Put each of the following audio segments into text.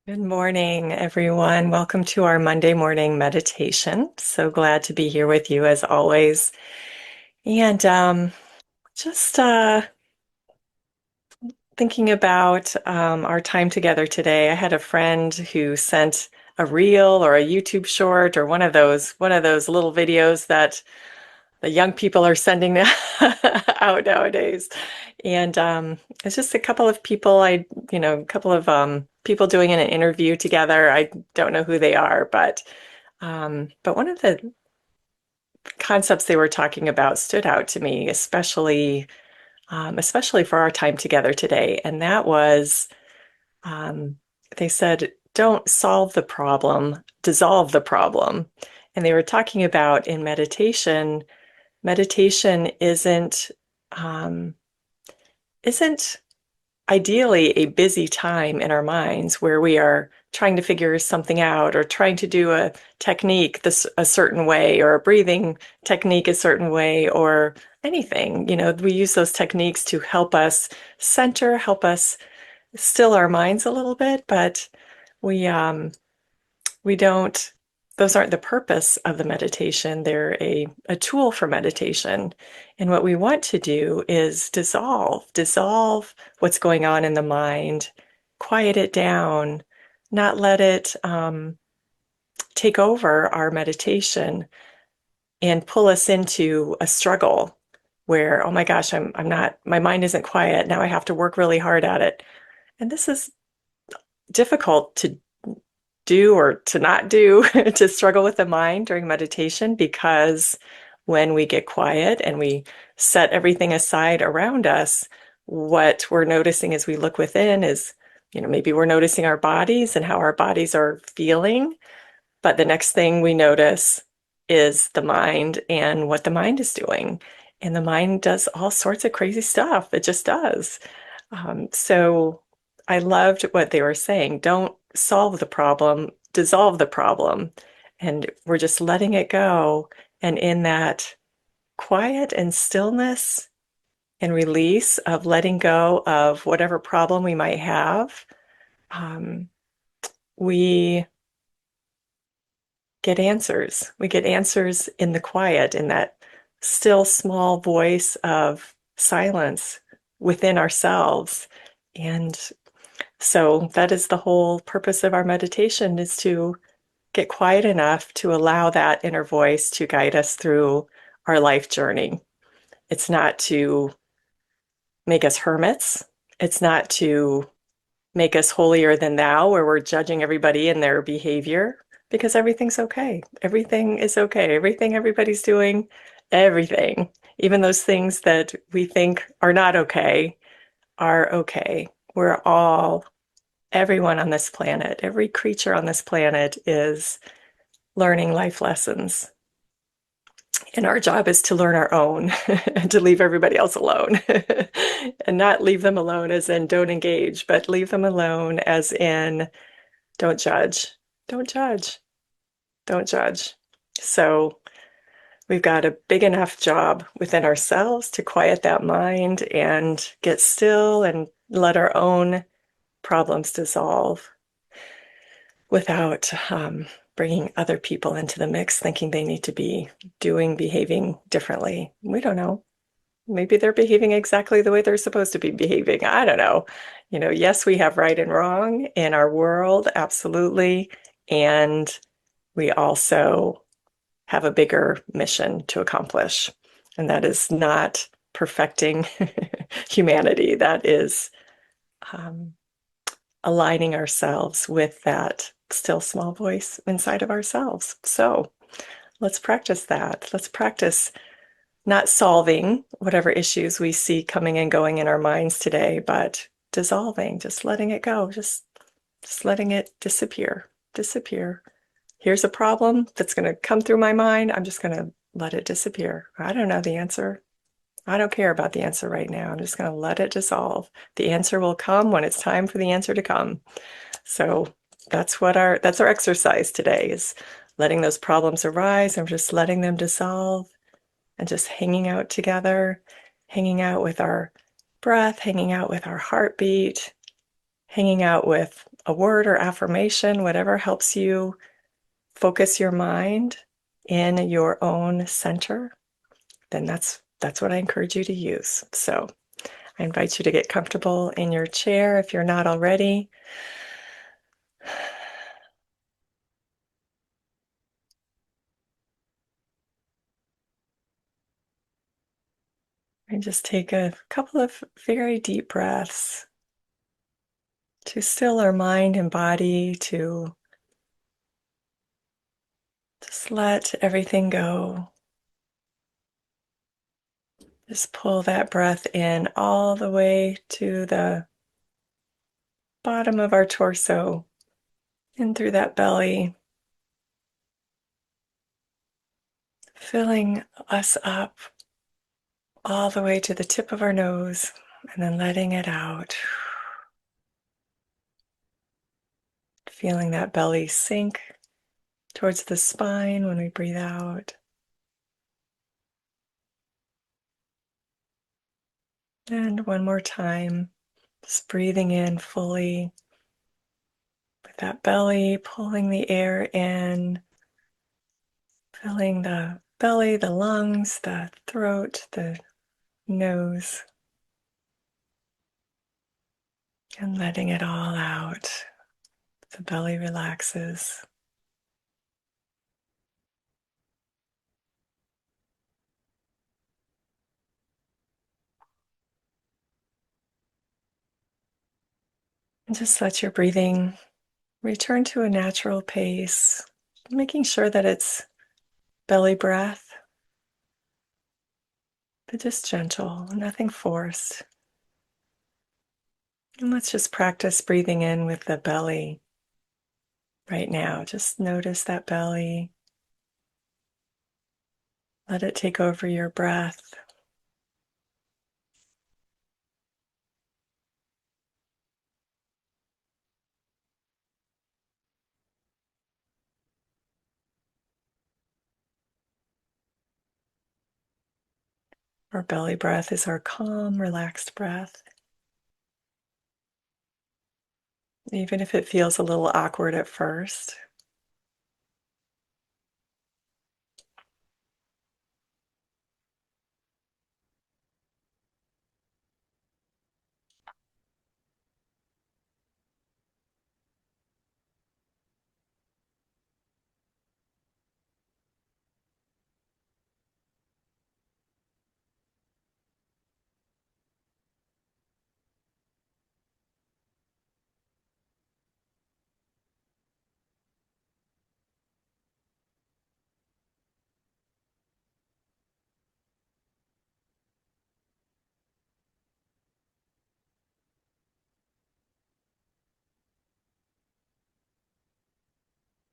Good morning, everyone. Welcome to our Monday morning meditation. So glad to be here with you as always. And just thinking about our time together today. I had a friend who sent a reel or a YouTube short or one of those little videos that the young people are sending out nowadays. And it's just a couple of people a couple of people doing an interview together. I don't know who they are, but one of the concepts they were talking about stood out to me, especially for our time together today. And that was, um, they said, don't solve the problem, dissolve the problem. And they were talking about in meditation um, isn't ideally a busy time in our minds where we are trying to figure something out or trying to do a technique a certain way or a breathing technique a certain way or anything. We use those techniques to help us center, help us still our minds a little bit, but we we don't, those aren't the purpose of the meditation. They're a tool for meditation. And what we want to do is dissolve what's going on in the mind, quiet it down, not let it take over our meditation and pull us into a struggle where, oh my gosh, I'm not, my mind isn't quiet. Now I have to work really hard at it. And this is difficult to do or to not do to struggle with the mind during meditation because when we get quiet and we set everything aside around us, what we're noticing as we look within is, maybe we're noticing our bodies and how our bodies are feeling. But the next thing we notice is the mind and what the mind is doing. And the mind does all sorts of crazy stuff. It just does. So I loved what they were saying. Don't solve the problem, dissolve the problem. And we're just letting it go. And in that quiet and stillness and release of letting go of whatever problem we might have, um, we get answers. We get answers in the quiet, in that still small voice of silence within ourselves. And so that is the whole purpose of our meditation, is to get quiet enough to allow that inner voice to guide us through our life journey. It's not to make us hermits. It's not to make us holier than thou, where we're judging everybody and their behavior, because everything's okay. Everything is okay. Everything everybody's doing, everything, even those things that we think are not okay, are okay. We're all Everyone on this planet, every creature on this planet is learning life lessons. And our job is to learn our own and to leave everybody else alone. And not leave them alone as in don't engage, but leave them alone as in don't judge. Don't judge. Don't judge. So we've got a big enough job within ourselves to quiet that mind and get still and let our own problems dissolve without bringing other people into the mix, thinking they need to be behaving differently. We don't know. Maybe they're behaving exactly the way they're supposed to be behaving. I don't know. Yes, we have right and wrong in our world, absolutely. And we also have a bigger mission to accomplish. And that is not perfecting humanity. That is um, aligning ourselves with that still small voice inside of ourselves. So let's practice that. Let's practice not solving whatever issues we see coming and going in our minds today, but dissolving, just letting it go, just letting it disappear, disappear. Here's a problem that's going to come through my mind. I'm just going to let it disappear. I don't know the answer. I don't care about the answer right now. I'm just going to let it dissolve. The answer will come when it's time for the answer to come. So that's our exercise today, is letting those problems arise and just letting them dissolve and just hanging out together, hanging out with our breath, hanging out with our heartbeat, hanging out with a word or affirmation, whatever helps you focus your mind in your own center, then that's what I encourage you to use. So I invite you to get comfortable in your chair if you're not already. And just take a couple of very deep breaths to still our mind and body, to just let everything go. Just pull that breath in all the way to the bottom of our torso, in through that belly, filling us up all the way to the tip of our nose, and then letting it out. Feeling that belly sink towards the spine when we breathe out. And one more time, just breathing in fully with that belly, pulling the air in, filling the belly, the lungs, the throat, the nose, and letting it all out. The belly relaxes. And just let your breathing return to a natural pace, making sure that it's belly breath, but just gentle, nothing forced. And let's just practice breathing in with the belly right now. Just notice that belly. Let it take over your breath. Our belly breath is our calm, relaxed breath. Even if it feels a little awkward at first.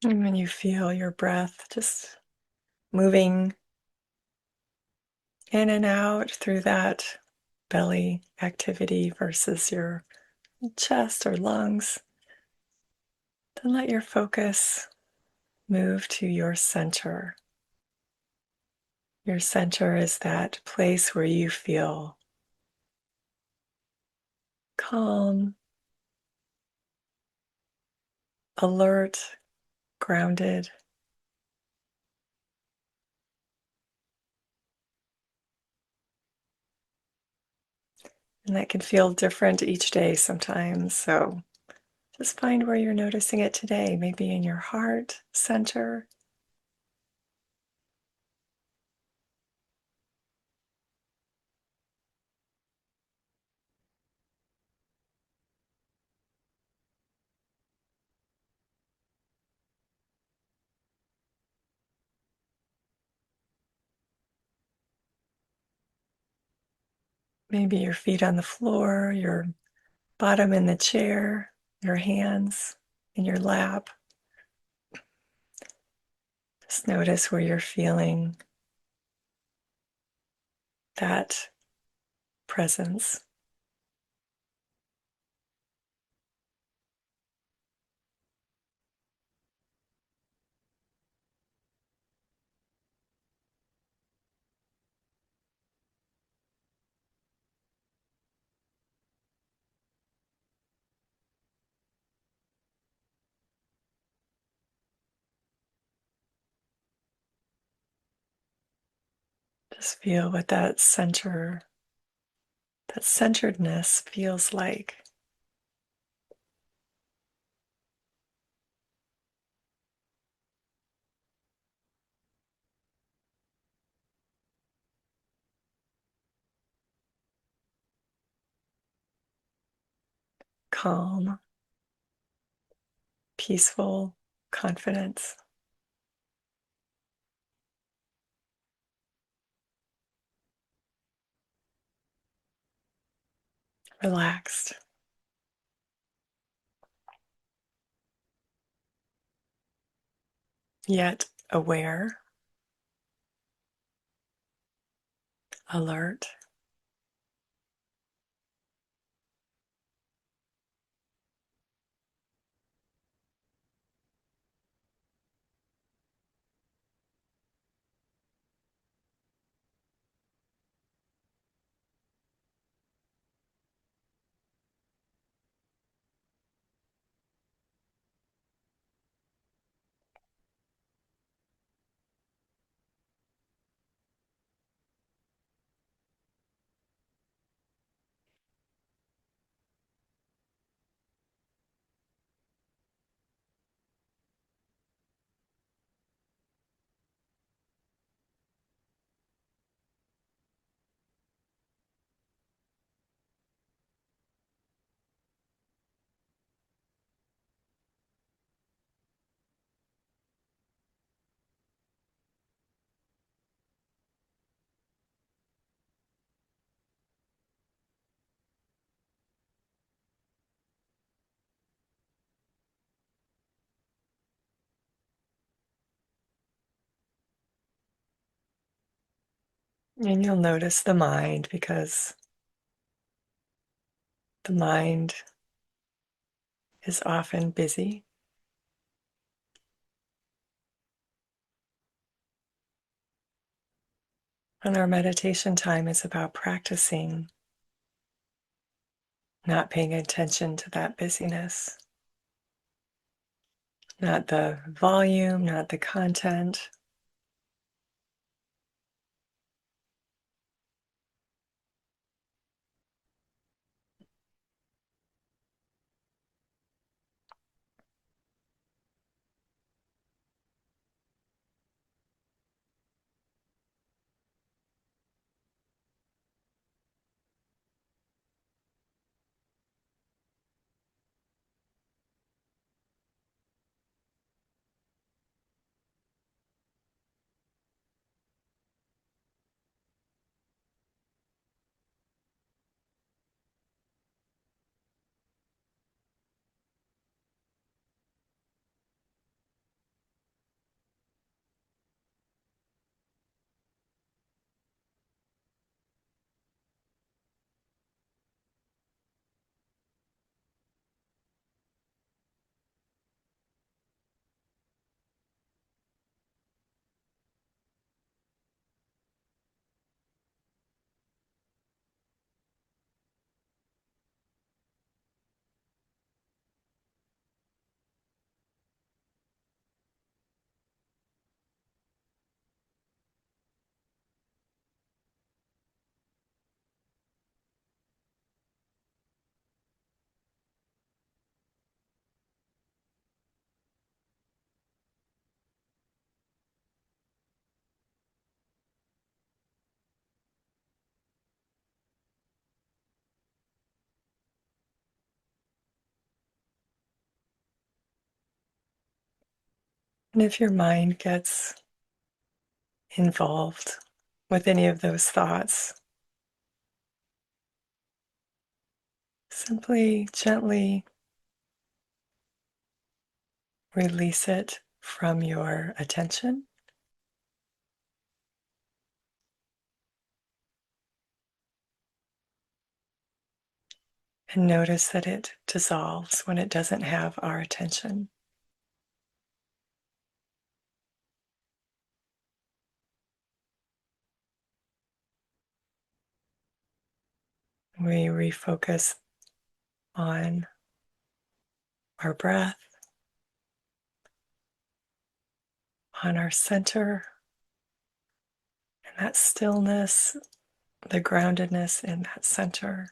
And when you feel your breath just moving in and out through that belly activity versus your chest or lungs, then let your focus move to your center. Your center is that place where you feel calm, alert, grounded. And that can feel different each day sometimes. So just find where you're noticing it today, maybe in your heart center. Maybe your feet on the floor, your bottom in the chair, your hands in your lap. Just notice where you're feeling that presence. Just feel what that centeredness feels like. Calm, peaceful, confidence, relaxed, yet aware, alert. And you'll notice the mind because the mind is often busy. And our meditation time is about practicing not paying attention to that busyness, not the volume, not the content, and if your mind gets involved with any of those thoughts, simply gently release it from your attention and notice that it dissolves when it doesn't have our attention. We refocus on our breath, on our center, and that stillness, the groundedness in that center.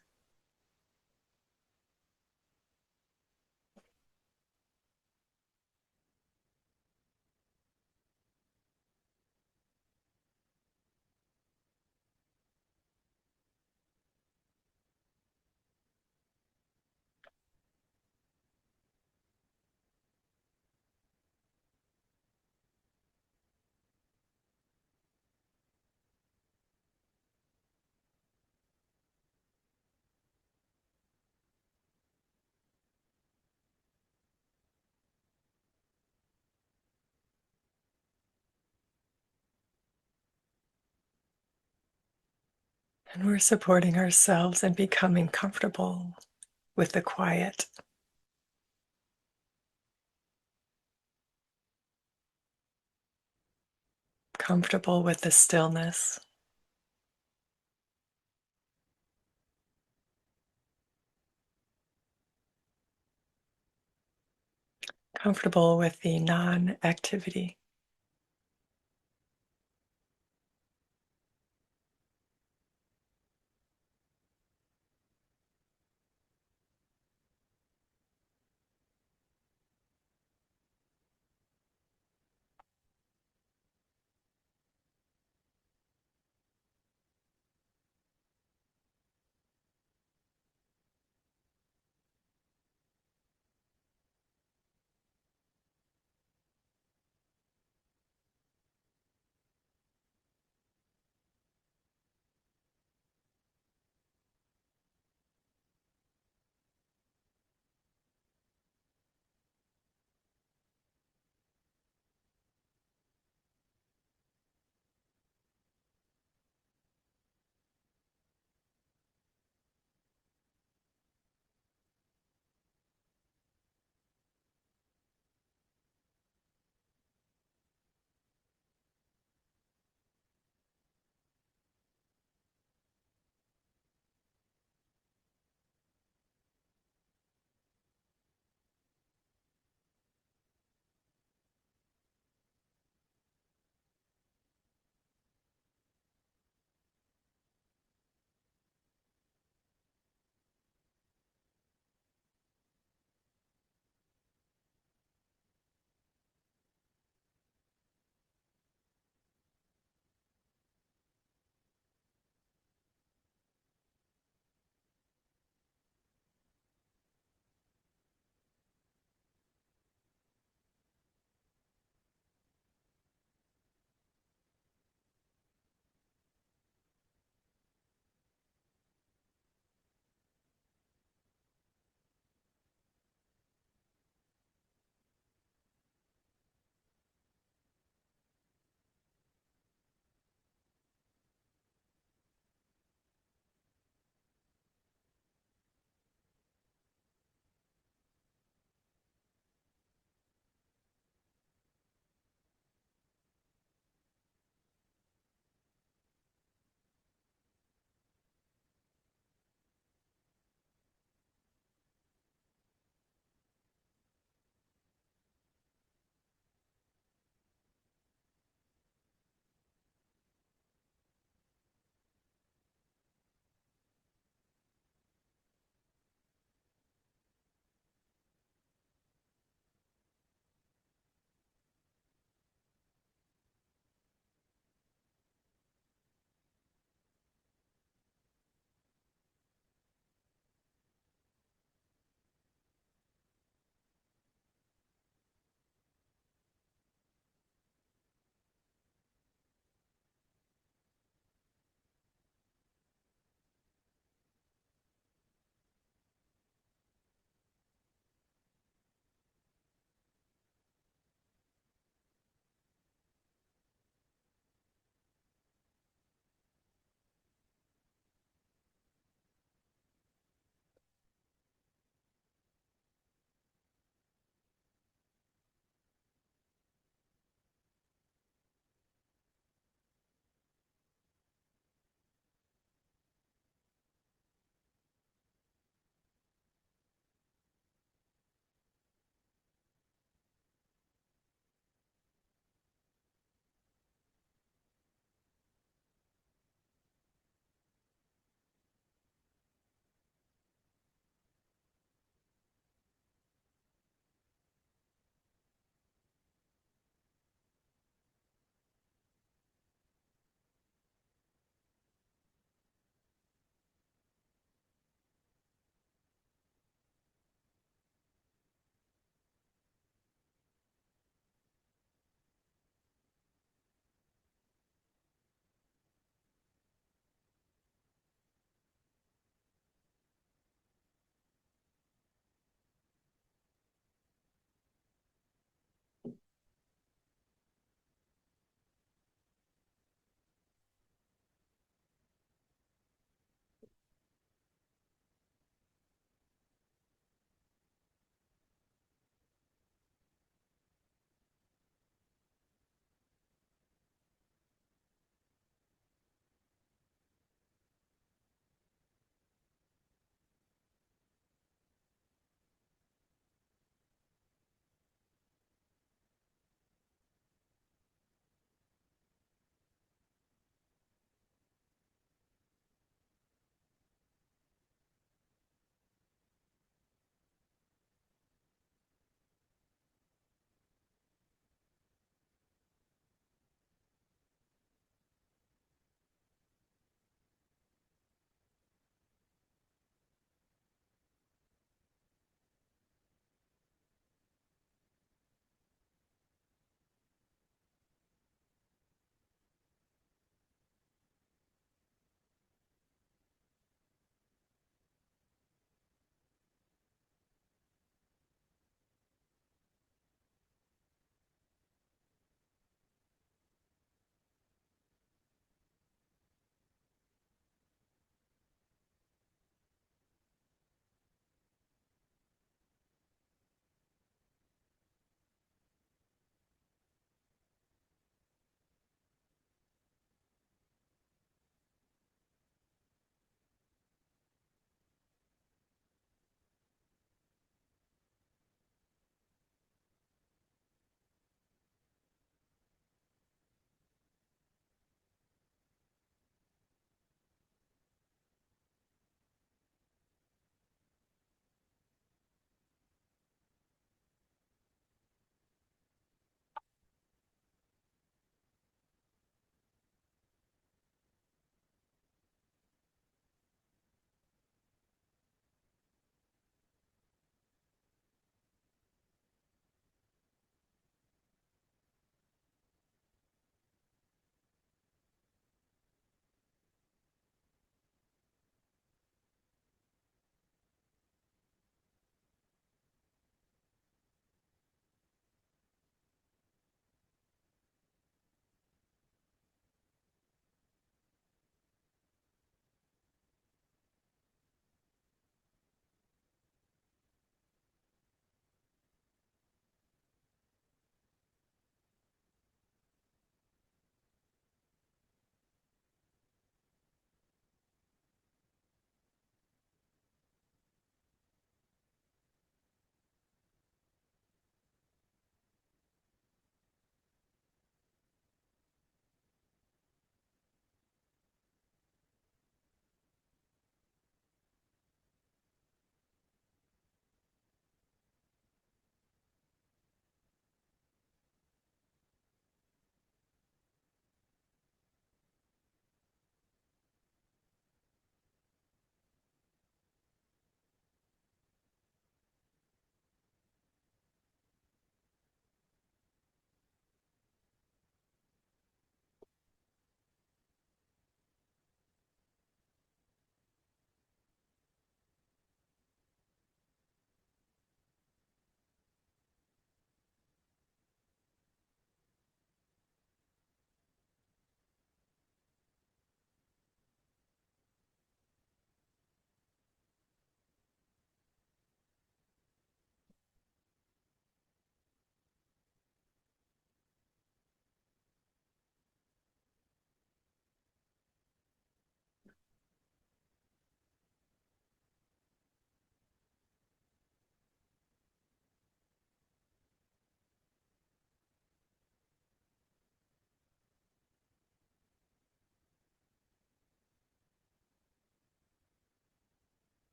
And we're supporting ourselves and becoming comfortable with the quiet, comfortable with the stillness, comfortable with the non activity.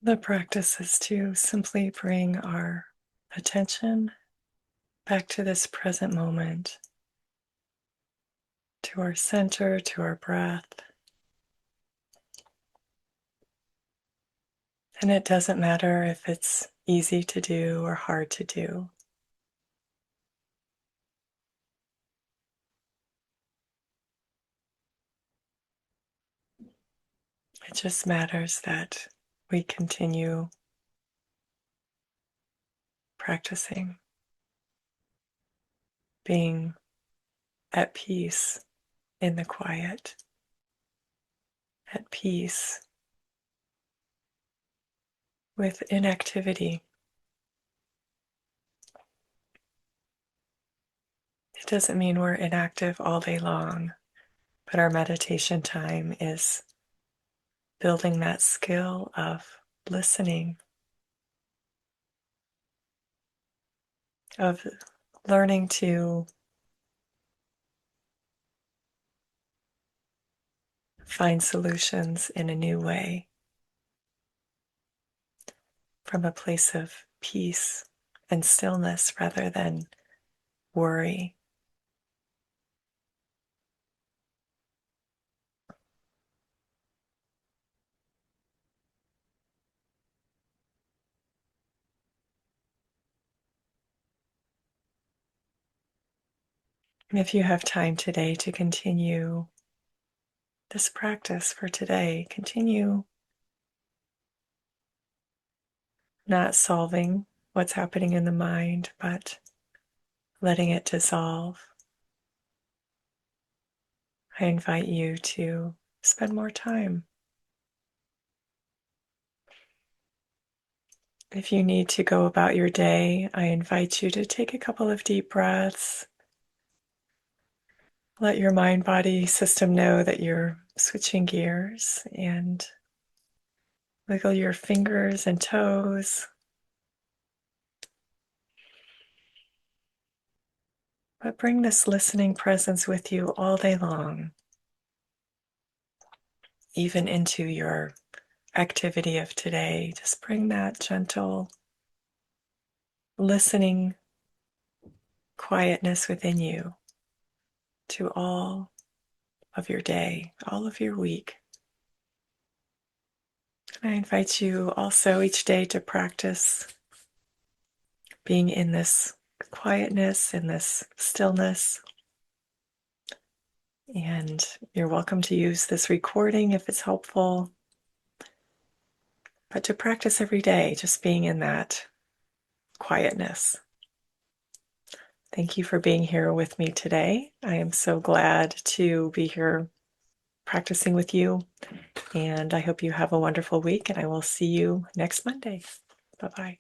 The practice is to simply bring our attention back to this present moment, to our center, to our breath. And it doesn't matter if it's easy to do or hard to do. It just matters that we continue practicing, being at peace in the quiet, at peace with inactivity. It doesn't mean we're inactive all day long, but our meditation time is building that skill of listening, of learning to find solutions in a new way from a place of peace and stillness rather than worry. And if you have time today to continue this practice for today, continue not solving what's happening in the mind, but letting it dissolve. I invite you to spend more time. If you need to go about your day, I invite you to take a couple of deep breaths. Let your mind body system know that you're switching gears and wiggle your fingers and toes. But bring this listening presence with you all day long, even into your activity of today. Just bring that gentle listening quietness within you to all of your day, all of your week. And I invite you also each day to practice being in this quietness, in this stillness. And you're welcome to use this recording if it's helpful. But to practice every day, just being in that quietness. Thank you for being here with me today. I am so glad to be here practicing with you. And I hope you have a wonderful week, and I will see you next Monday. Bye-bye.